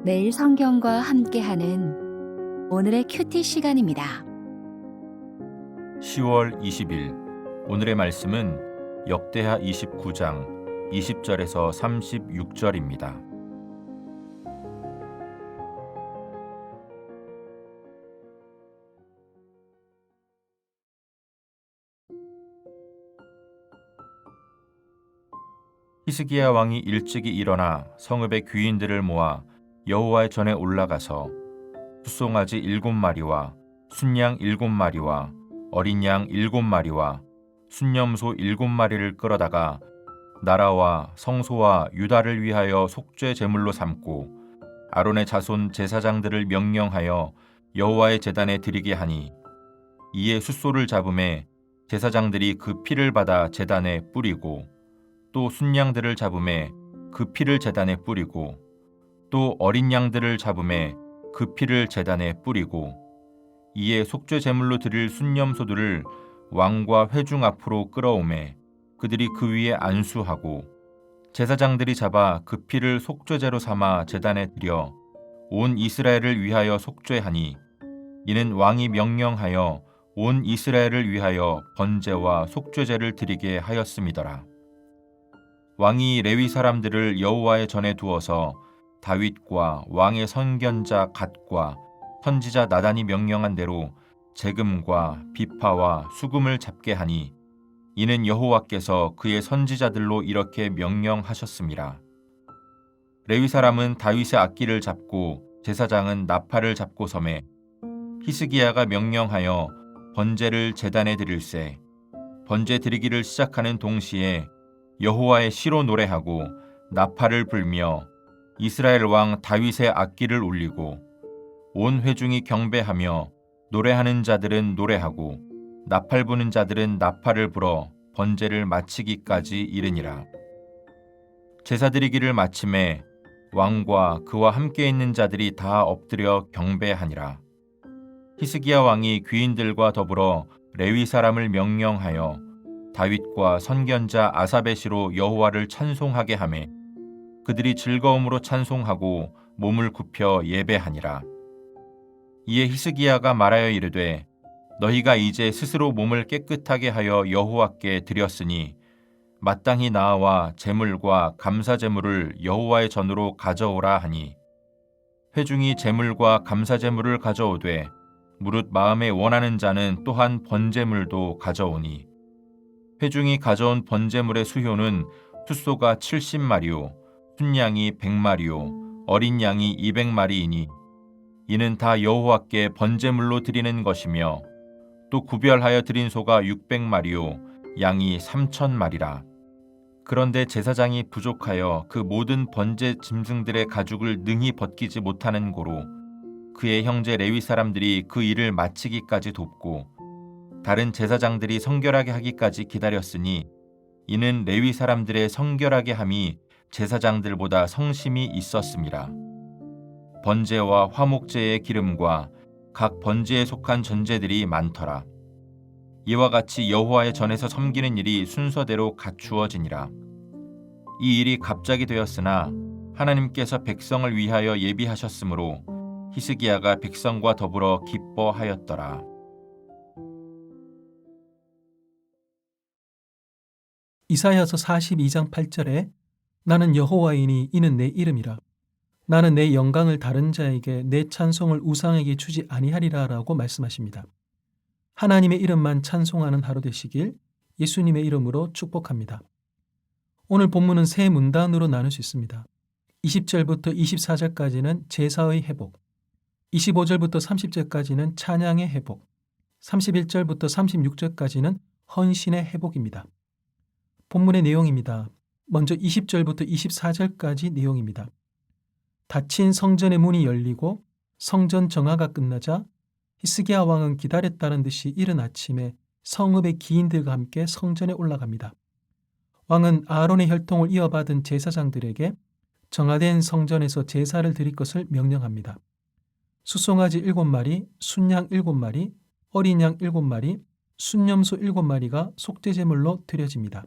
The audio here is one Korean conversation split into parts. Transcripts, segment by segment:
매일 성경과 함께하는 오늘의 큐티 시간입니다. 10월 20일 오늘의 말씀은 역대하 29장 20절에서 36절입니다. 히스기야 왕이 일찍이 일어나 성읍의 귀인들을 모아 여호와의 전에 올라가서 숫송아지 7마리와 순양 7마리와 어린 양 7마리와 순염소 7마리를 끌어다가 나라와 성소와 유다를 위하여 속죄 제물로 삼고 아론의 자손 제사장들을 명령하여 여호와의 제단에 드리게 하니 이에 숫소를 잡음에 제사장들이 그 피를 받아 제단에 뿌리고 또 순양들을 잡음에 그 피를 제단에 뿌리고 또 어린 양들을 잡음에 그 피를 제단에 뿌리고 이에 속죄 제물로 드릴 순염소들을 왕과 회중 앞으로 끌어오매 그들이 그 위에 안수하고 제사장들이 잡아 그 피를 속죄제로 삼아 제단에 드려 온 이스라엘을 위하여 속죄하니 이는 왕이 명령하여 온 이스라엘을 위하여 번제와 속죄제를 드리게 하였음이더라. 왕이 레위 사람들을 여호와의 전에 두어서 다윗과 왕의 선견자 갓과 선지자 나단이 명령한 대로 재금과 비파와 수금을 잡게 하니 이는 여호와께서 그의 선지자들로 이렇게 명령하셨음이라. 레위 사람은 다윗의 악기를 잡고 제사장은 나팔을 잡고 섬에 히스기야가 명령하여 번제를 제단에 드릴세 번제 드리기를 시작하는 동시에 여호와의 시로 노래하고 나팔을 불며 이스라엘 왕 다윗의 악기를 울리고 온 회중이 경배하며 노래하는 자들은 노래하고 나팔 부는 자들은 나팔을 불어 번제를 마치기까지 이르니라. 제사 드리기를 마침에 왕과 그와 함께 있는 자들이 다 엎드려 경배하니라. 히스기야 왕이 귀인들과 더불어 레위 사람을 명령하여 다윗과 선견자 아삽의 시로 여호와를 찬송하게 하매 그들이 즐거움으로 찬송하고 몸을 굽혀 예배하니라. 이에 히스기야가 말하여 이르되 너희가 이제 스스로 몸을 깨끗하게 하여 여호와께 드렸으니 마땅히 나아와 제물과 감사 제물을 여호와의 전으로 가져오라 하니 회중이 제물과 감사 제물을 가져오되 무릇 마음에 원하는 자는 또한 번제물도 가져오니 회중이 가져온 번제물의 수효는 숫소가 70마리요 순양이 100마리요 어린 양이 200마리이니 이는 다 여호와께 번제물로 드리는 것이며 또 구별하여 드린 소가 600마리요 양이 3000마리라. 그런데 제사장이 부족하여 그 모든 번제 짐승들의 가죽을 능히 벗기지 못하는 고로 그의 형제 레위 사람들이 그 일을 마치기까지 돕고 다른 제사장들이 성결하게 하기까지 기다렸으니 이는 레위 사람들의 성결하게 함이 제사장들보다 성심이 있었음이라. 번제와 화목제의 기름과 각 번제에 속한 전제들이 많더라. 이와 같이 여호와의 전에서 섬기는 일이 순서대로 갖추어지니라. 이 일이 갑자기 되었으나 하나님께서 백성을 위하여 예비하셨으므로 히스기야가 백성과 더불어 기뻐하였더라. 이사야서 42장 8절에 나는 여호와이니 이는 내 이름이라. 나는 내 영광을 다른 자에게 내 찬송을 우상에게 주지 아니하리라 라고 말씀하십니다. 하나님의 이름만 찬송하는 하루 되시길 예수님의 이름으로 축복합니다. 오늘 본문은 세 문단으로 나눌 수 있습니다. 20절부터 24절까지는 제사의 회복, 25절부터 30절까지는 찬양의 회복, 31절부터 36절까지는 헌신의 회복입니다. 본문의 내용입니다. 먼저 20절부터 24절까지 내용입니다. 닫힌 성전의 문이 열리고 성전 정화가 끝나자 히스기야 왕은 기다렸다는 듯이 이른 아침에 성읍의 기인들과 함께 성전에 올라갑니다. 왕은 아론의 혈통을 이어받은 제사장들에게 정화된 성전에서 제사를 드릴 것을 명령합니다. 숫송아지 7마리, 순양 7마리, 어린 양 7마리, 순염소 7마리가 속죄제물로 드려집니다.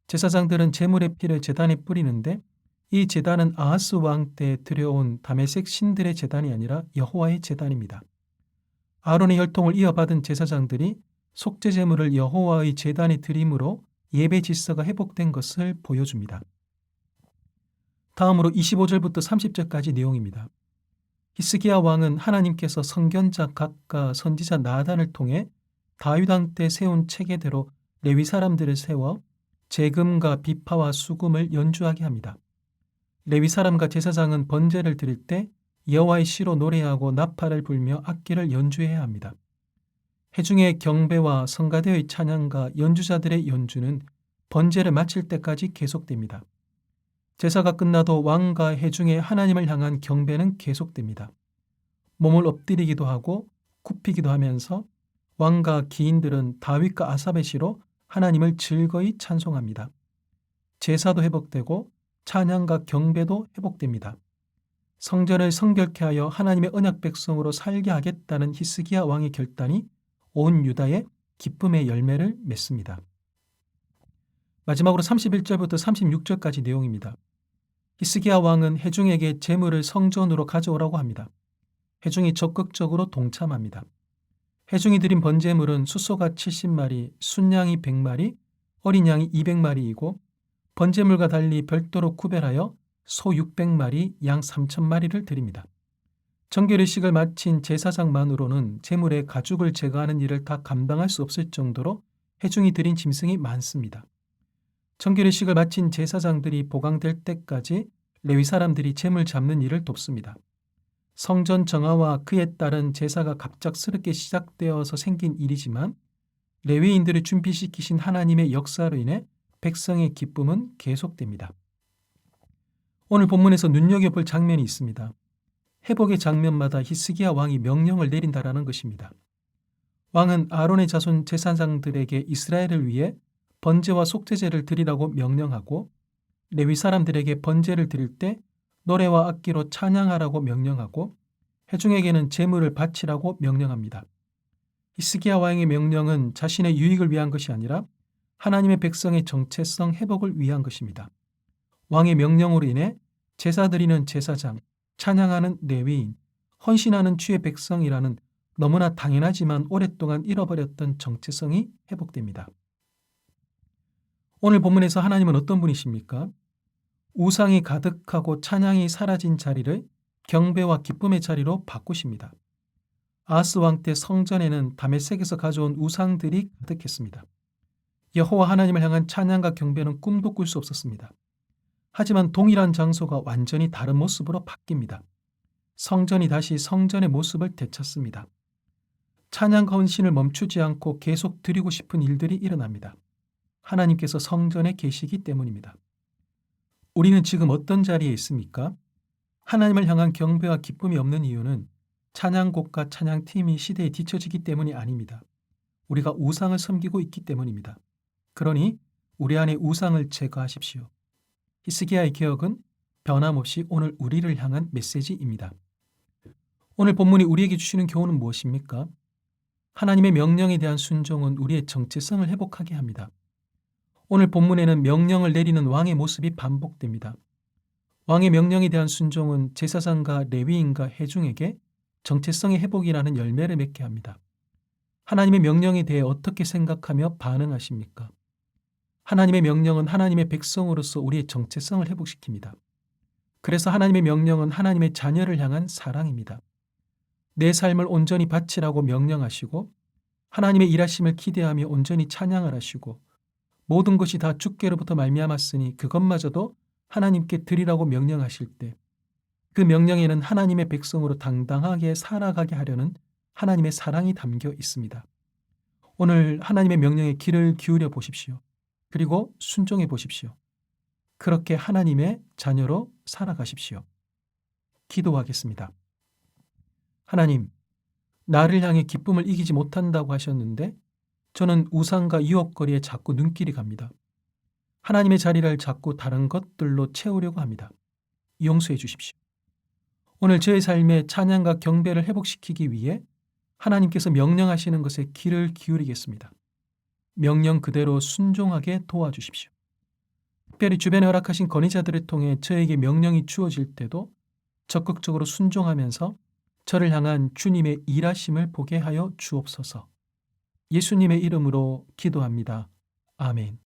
제사장들은 제물의 피를 제단에 뿌리는데 이 제단은 아하스 왕 때 들여온 다메섹 신들의 제단이 아니라 여호와의 제단입니다. 아론의 혈통을 이어받은 제사장들이 속죄 제물을 여호와의 제단에 드림으로 예배 질서가 회복된 것을 보여줍니다. 다음으로 25절부터 30절까지 내용입니다. 히스기야 왕은 하나님께서 선견자 각과 선지자 나단을 통해 다윗 왕 때 세운 체계대로 레위 사람들을 세워 제금과 비파와 수금을 연주하게 합니다. 레위 사람과 제사장은 번제를 드릴 때 여호와의 시로 노래하고 나팔을 불며 악기를 연주해야 합니다. 회중의 경배와 성가대의 찬양과 연주자들의 연주는 번제를 마칠 때까지 계속됩니다. 제사가 끝나도 왕과 회중의 하나님을 향한 경배는 계속됩니다. 몸을 엎드리기도 하고 굽히기도 하면서 왕과 기인들은 다윗과 아삽의 시로 하나님을 즐거이 찬송합니다. 제사도 회복되고 찬양과 경배도 회복됩니다. 성전을 성결케 하여 하나님의 언약 백성으로 살게 하겠다는 히스기야 왕의 결단이 온 유다의 기쁨의 열매를 맺습니다. 마지막으로 31절부터 36절까지 내용입니다. 히스기야 왕은 회중에게 제물을 성전으로 가져오라고 합니다. 회중이 적극적으로 동참합니다. 회중이 드린 번제물은 숫소가 70마리, 순양이 100마리, 어린 양이 200마리이고 번제물과 달리 별도로 구별하여 소 600마리, 양 3000마리를 드립니다. 정결의식을 마친 제사장만으로는 제물의 가죽을 제거하는 일을 다 감당할 수 없을 정도로 회중이 드린 짐승이 많습니다. 정결의식을 마친 제사장들이 보강될 때까지 레위 사람들이 제물 잡는 일을 돕습니다. 성전 정화와 그에 따른 제사가 갑작스럽게 시작되어서 생긴 일이지만 레위인들을 준비시키신 하나님의 역사로 인해 백성의 기쁨은 계속됩니다. 오늘 본문에서 눈여겨볼 장면이 있습니다. 회복의 장면마다 히스기야 왕이 명령을 내린다라는 것입니다. 왕은 아론의 자손 제사장들에게 이스라엘을 위해 번제와 속죄제를 드리라고 명령하고 레위 사람들에게 번제를 드릴 때 노래와 악기로 찬양하라고 명령하고 회중에게는 제물을 바치라고 명령합니다. 히스기야 왕의 명령은 자신의 유익을 위한 것이 아니라 하나님의 백성의 정체성 회복을 위한 것입니다. 왕의 명령으로 인해 제사 드리는 제사장, 찬양하는 레위인, 헌신하는 주의 백성이라는 너무나 당연하지만 오랫동안 잃어버렸던 정체성이 회복됩니다. 오늘 본문에서 하나님은 어떤 분이십니까? 우상이 가득하고 찬양이 사라진 자리를 경배와 기쁨의 자리로 바꾸십니다. 아하스 왕 때 성전에는 다메섹에서 가져온 우상들이 가득했습니다. 여호와 하나님을 향한 찬양과 경배는 꿈도 꿀 수 없었습니다. 하지만 동일한 장소가 완전히 다른 모습으로 바뀝니다. 성전이 다시 성전의 모습을 되찾습니다. 찬양과 헌신을 멈추지 않고 계속 드리고 싶은 일들이 일어납니다. 하나님께서 성전에 계시기 때문입니다. 우리는 지금 어떤 자리에 있습니까? 하나님을 향한 경배와 기쁨이 없는 이유는 찬양곡과 찬양팀이 시대에 뒤처지기 때문이 아닙니다. 우리가 우상을 섬기고 있기 때문입니다. 그러니 우리 안에 우상을 제거하십시오. 히스기야의 개혁은 변함없이 오늘 우리를 향한 메시지입니다. 오늘 본문이 우리에게 주시는 교훈은 무엇입니까? 하나님의 명령에 대한 순종은 우리의 정체성을 회복하게 합니다. 오늘 본문에는 명령을 내리는 왕의 모습이 반복됩니다. 왕의 명령에 대한 순종은 제사장과 레위인과 회중에게 정체성의 회복이라는 열매를 맺게 합니다. 하나님의 명령에 대해 어떻게 생각하며 반응하십니까? 하나님의 명령은 하나님의 백성으로서 우리의 정체성을 회복시킵니다. 그래서 하나님의 명령은 하나님의 자녀를 향한 사랑입니다. 내 삶을 온전히 바치라고 명령하시고 하나님의 일하심을 기대하며 온전히 찬양을 하시고 모든 것이 다 주께로부터 말미암았으니 그것마저도 하나님께 드리라고 명령하실 때 그 명령에는 하나님의 백성으로 당당하게 살아가게 하려는 하나님의 사랑이 담겨 있습니다. 오늘 하나님의 명령에 귀를 기울여 보십시오. 그리고 순종해 보십시오. 그렇게 하나님의 자녀로 살아가십시오. 기도하겠습니다. 하나님, 나를 향해 기쁨을 이기지 못한다고 하셨는데 저는 우상과 유혹거리에 자꾸 눈길이 갑니다. 하나님의 자리를 자꾸 다른 것들로 채우려고 합니다. 용서해 주십시오. 오늘 저의 삶에 찬양과 경배를 회복시키기 위해 하나님께서 명령하시는 것에 귀를 기울이겠습니다. 명령 그대로 순종하게 도와주십시오. 특별히 주변에 허락하신 권위자들을 통해 저에게 명령이 주어질 때도 적극적으로 순종하면서 저를 향한 주님의 일하심을 보게 하여 주옵소서. 예수님의 이름으로 기도합니다. 아멘.